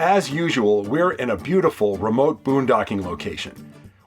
As usual, we're in a beautiful remote boondocking location.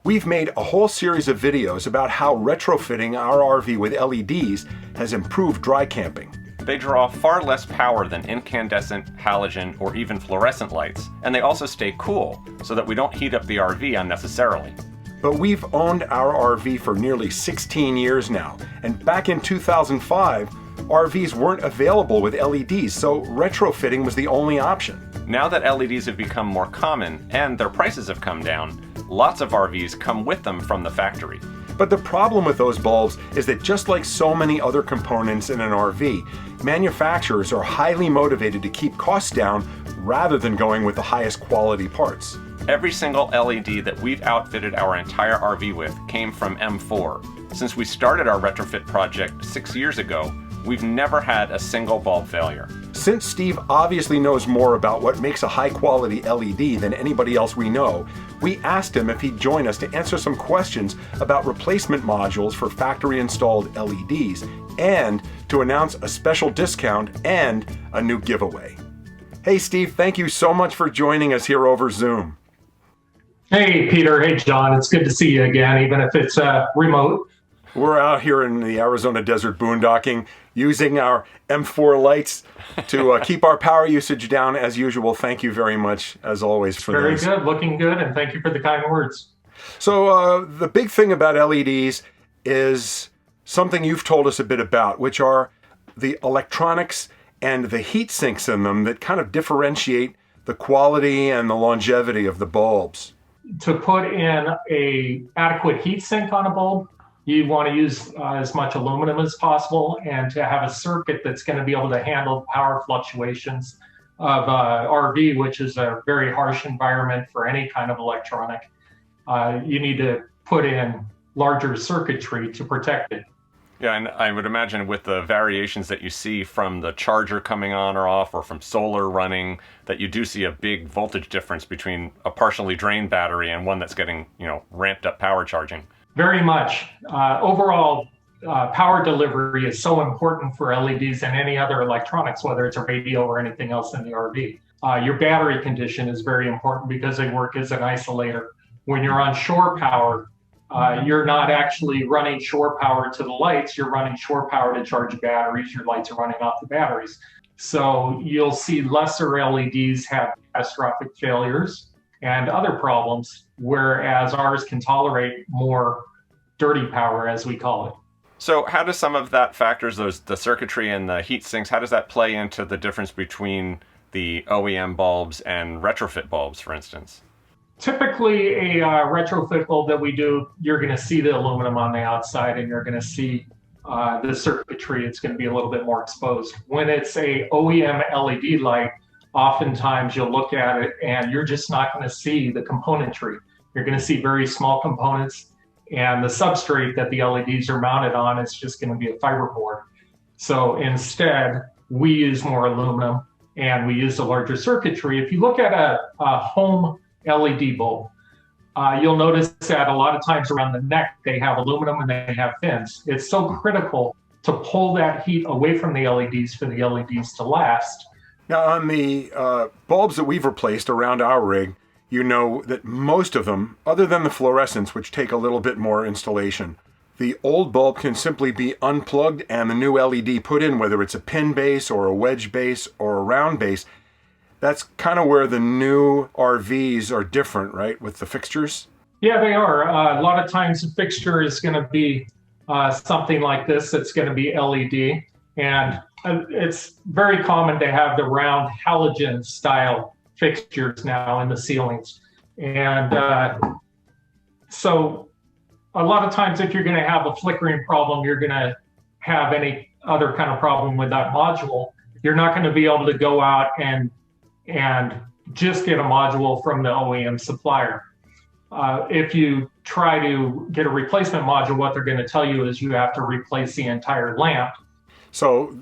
We've made a whole series of videos about how retrofitting our RV with LEDs has improved dry camping. They draw far less power than incandescent, halogen, or even fluorescent lights, and they also stay cool, so that we don't heat up the RV unnecessarily. But we've owned our RV for nearly 16 years now, and back in 2005, RVs weren't available with LEDs, so retrofitting was the only option. Now that LEDs have become more common and their prices have come down, lots of RVs come with them from the factory. But the problem with those bulbs is that just like so many other components in an RV, manufacturers are highly motivated to keep costs down rather than going with the highest quality parts. Every single LED that we've outfitted our entire RV with came from M4. Since we started our retrofit project 6 years ago, we've never had a single bulb failure. Since Steve obviously knows more about what makes a high-quality LED than anybody else we know, we asked him if he'd join us to answer some questions about replacement modules for factory-installed LEDs and to announce a special discount and a new giveaway. Hey Steve, thank you so much for joining us here over Zoom. Hey Peter, hey John, it's good to see you again, even if it's remote. We're out here in the Arizona desert boondocking, using our M4 lights to keep our power usage down as usual. Thank you very much, as always, for Very those. good, looking good, and thank you for the kind words. So the big thing about LEDs is something you've told us a bit about, which are the electronics and the heat sinks in them that kind of differentiate the quality and the longevity of the bulbs. To put in a adequate heat sink on a bulb, you want to use as much aluminum as possible, and to have a circuit that's going to be able to handle power fluctuations of RV, which is a very harsh environment for any kind of electronic. You need to put in larger circuitry to protect it. Yeah, and I would imagine with the variations that you see from the charger coming on or off, or from solar running, that you do see a big voltage difference between a partially drained battery and one that's getting, ramped up power charging. Very much. Overall, power delivery is so important for LEDs and any other electronics, whether it's a radio or anything else in the RV. Your battery condition is very important because they work as an isolator. When you're on shore power, you're not actually running shore power to the lights, you're running shore power to charge batteries. Your lights are running off the batteries. So you'll see lesser LEDs have catastrophic failures and other problems, whereas ours can tolerate more dirty power, as we call it. So how does some of that factors, the circuitry and the heat sinks, how does that play into the difference between the OEM bulbs and retrofit bulbs, for instance? Typically, a retrofit bulb that we do, you're going to see the aluminum on the outside, and you're going to see the circuitry. It's going to be a little bit more exposed. When it's a OEM LED light, oftentimes you'll look at it and you're just not going to see the componentry. You're going to see very small components, and the substrate that the LEDs are mounted on is just going to be a fiberboard. So instead, we use more aluminum and we use the larger circuitry. If you look at a home LED bulb, you'll notice that a lot of times around the neck, they have aluminum and they have fins. It's so critical to pull that heat away from the LEDs for the LEDs to last. Now, on the bulbs that we've replaced around our rig, you know that most of them, other than the fluorescents, which take a little bit more installation, the old bulb can simply be unplugged and the new LED put in, whether it's a pin base or a wedge base or a round base. That's kind of where the new RVs are different, right, with the fixtures? Yeah, they are. A lot of times the fixture is going to be something like this. It's going to be LED. And it's very common to have the round halogen style fixtures now in the ceilings. And so a lot of times if you're going to have a flickering problem, you're going to have any other kind of problem with that module. You're not going to be able to go out and just get a module from the OEM supplier. If you try to get a replacement module, what they're going to tell you is you have to replace the entire lamp. So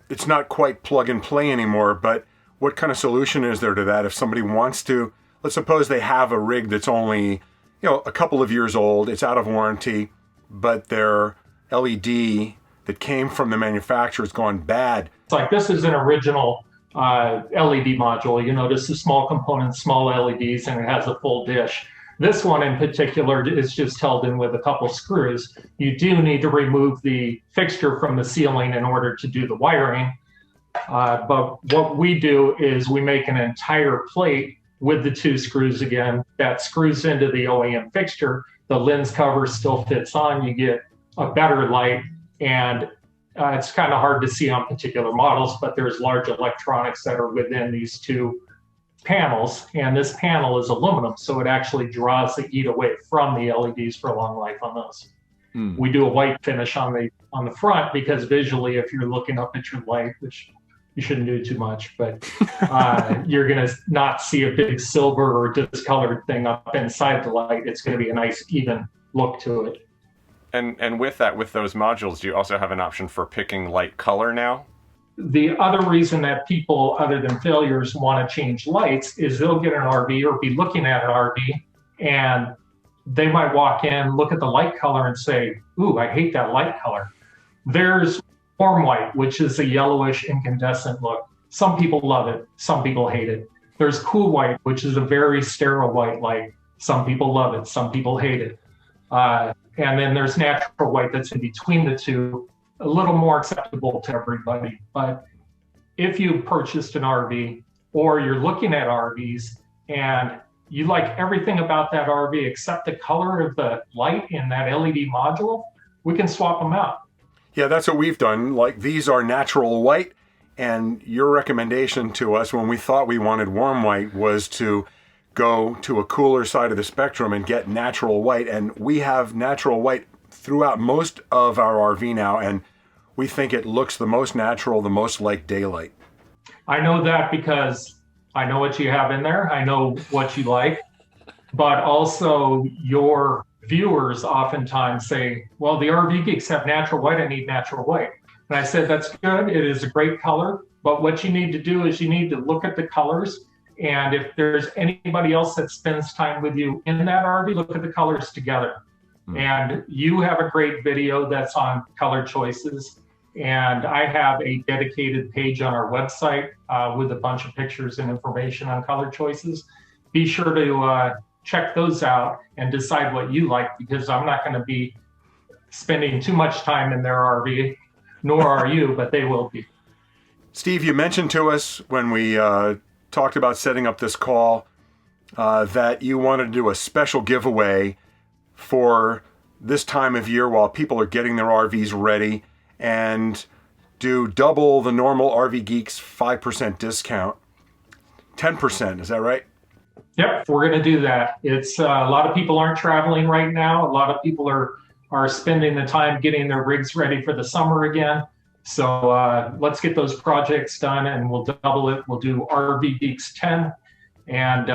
it's not quite plug and play anymore, but what kind of solution is there to that if somebody wants to, let's suppose they have a rig that's only, a couple of years old, it's out of warranty, but their LED that came from the manufacturer has gone bad. It's like, this is an original LED module. You notice the small components, small LEDs, and it has a full dish. This one in particular is just held in with a couple screws. You do need to remove the fixture from the ceiling in order to do the wiring. But what we do is we make an entire plate with the 2 screws again that screws into the OEM fixture. The lens cover still fits on. You get a better light, and it's kind of hard to see on particular models, but there's large electronics that are within these 2 panels, and this panel is aluminum, so it actually draws the heat away from the LEDs for a long life on those. We do a white finish on the front because visually, if you're looking up at your light, which you shouldn't do too much, but you're going to not see a big silver or discolored thing up inside the light. It's going to be a nice even look to it. And with that, with those modules, do you also have an option for picking light color now? The other reason that people, other than failures, want to change lights is they'll get an RV or be looking at an RV, and they might walk in, look at the light color and say, ooh, I hate that light color. There's warm white, which is a yellowish incandescent look. Some people love it. Some people hate it. There's cool white, which is a very sterile white light. Some people love it. Some people hate it. And then there's natural white that's in between the two, a little more acceptable to everybody. But if you purchased an RV or you're looking at RVs and you like everything about that RV except the color of the light in that LED module, we can swap them out. Yeah, that's what we've done. Like, these are natural white, and your recommendation to us when we thought we wanted warm white was to go to a cooler side of the spectrum and get natural white. And we have natural white throughout most of our RV now, and we think it looks the most natural, the most like daylight. I know that because I know what you have in there. I know what you like, but also your viewers oftentimes say, well, the RV geeks have natural white. I need natural white. And I said, that's good. It is a great color. But what you need to do is you need to look at the colors. And if there's anybody else that spends time with you in that RV, look at the colors together. And you have a great video that's on color choices. And I have a dedicated page on our website with a bunch of pictures and information on color choices. Be sure to check those out and decide what you like, because I'm not going to be spending too much time in their RV, nor are you, but they will be. Steve, you mentioned to us when we talked about setting up this call that you wanted to do a special giveaway for this time of year while people are getting their RVs ready, and do double the normal RV Geeks 5% discount. 10%, is that right? Yep, we're going to do that. It's a lot of people aren't traveling right now. A lot of people are spending the time getting their rigs ready for the summer again. So let's get those projects done, and we'll double it. We'll do RVgeeks 10, and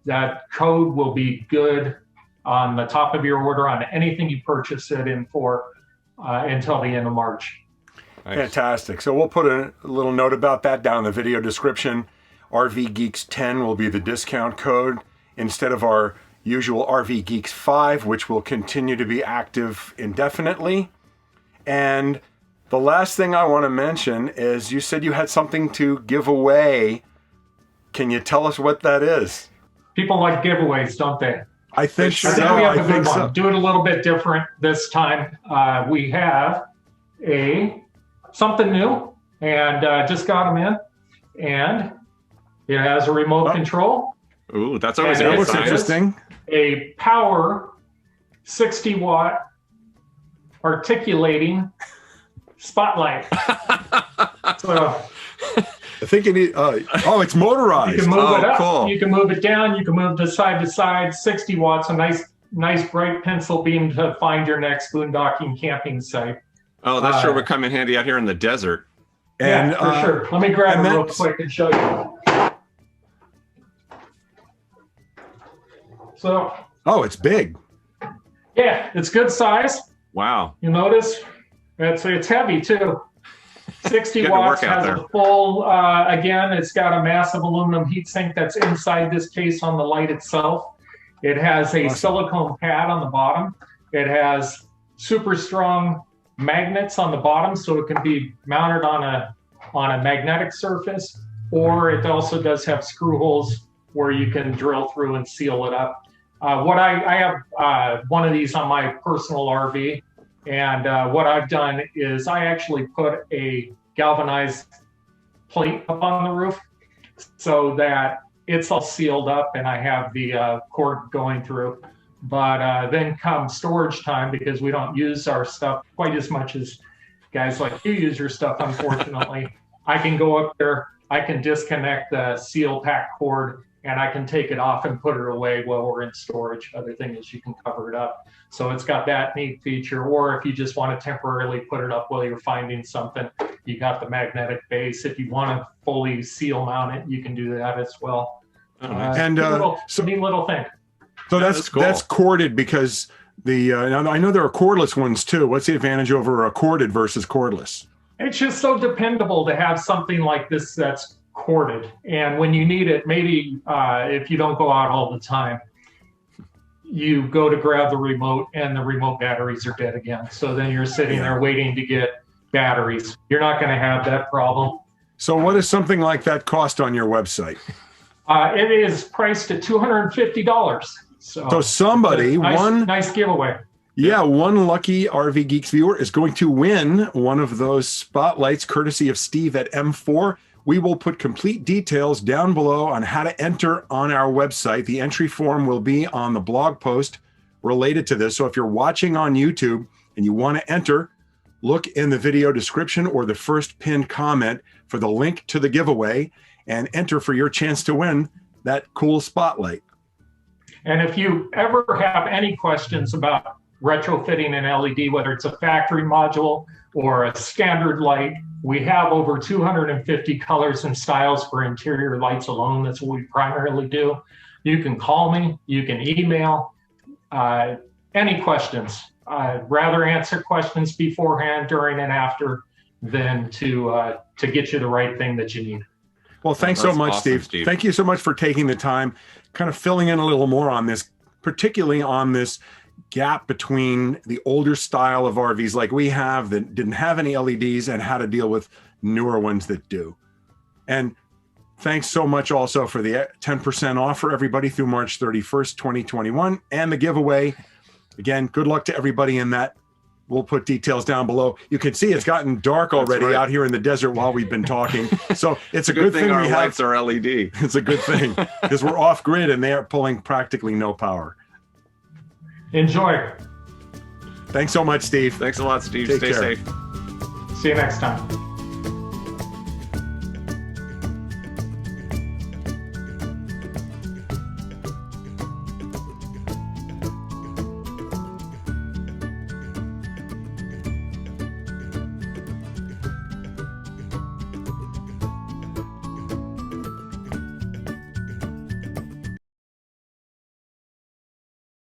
that code will be good on the top of your order on anything you purchase it in for until the end of March. Nice. Fantastic. So we'll put a little note about that down in the video description. RVgeeks 10 will be the discount code instead of our usual RVgeeks 5, which will continue to be active indefinitely. And the last thing I want to mention is you said you had something to give away. Can you tell us what that is? People like giveaways, don't they? I think so. I think we have a good one. So. Do it a little bit different this time. We have something new, and just got them in, and it has a remote control. Ooh, that's always that looks interesting. A power 60-watt articulating spotlight. So I think you need. It's motorized. you can move it up. Cool. You can move it down. You can move to side. 60 watts. A nice bright pencil beam to find your next boondocking camping site. Oh, that sure would come in handy out here in the desert. And, yeah, for sure. Let me grab it real quick and show you. So. Oh, it's big. Yeah, it's good size. Wow. You notice it's heavy too. 60 watts, has a full, again, it's got a massive aluminum heatsink that's inside this case on the light itself. It has a silicone pad on the bottom. It has super strong magnets on the bottom, so it can be mounted on a magnetic surface. or it also does have screw holes where you can drill through and seal it up. I have one of these on my personal RV, and what I've done is I actually put a galvanized plate up on the roof so that it's all sealed up and I have the cord going through. But then come storage time, because we don't use our stuff quite as much as guys like you use your stuff, unfortunately, I can go up there, I can disconnect the seal pack cord, and I can take it off and put it away while we're in storage. Other thing is you can cover it up. So it's got that neat feature. Or if you just want to temporarily put it up while you're finding something, you got the magnetic base. If you want to fully seal mount it, you can do that as well. And neat little thing. So Yeah, that's cool. that's corded, because now I know there are cordless ones too. What's the advantage over a corded versus cordless? It's just so dependable to have something like this that's corded. And when you need it, maybe if you don't go out all the time, you go to grab the remote and the remote batteries are dead again. So then you're sitting there waiting to get batteries. You're not going to have that problem. So what does something like that cost on your website? It is priced at $250. So somebody, nice giveaway. Yeah, one lucky RVgeeks viewer is going to win one of those spotlights courtesy of Steve at M4. We will put complete details down below on how to enter on our website. The entry form will be on the blog post related to this. So if you're watching on YouTube and you want to enter, look in the video description or the first pinned comment for the link to the giveaway and enter for your chance to win that cool spotlight. And if you ever have any questions about retrofitting an LED, whether it's a factory module or a standard light, we have over 250 colors and styles for interior lights alone. That's what we primarily do. You can call me, you can email, any questions. I'd rather answer questions beforehand, during, and after than to get you the right thing that you need. Well, thanks so much, awesome, Steve. Thank you so much for taking the time, kind of filling in a little more on this, particularly on this gap between the older style of RVs like we have that didn't have any LEDs and how to deal with newer ones that do. And thanks so much also for the 10% off for everybody through March 31st, 2021, and the giveaway. Again, good luck to everybody in that. We'll put details down below. You can see it's gotten dark already out here in the desert while we've been talking. So it's a good thing our we lights have. are LED. It's a good thing because we're off grid and they are pulling practically no power. Enjoy. Thanks so much, Steve. Thanks a lot, Steve. Take Stay care. safe. See you next time.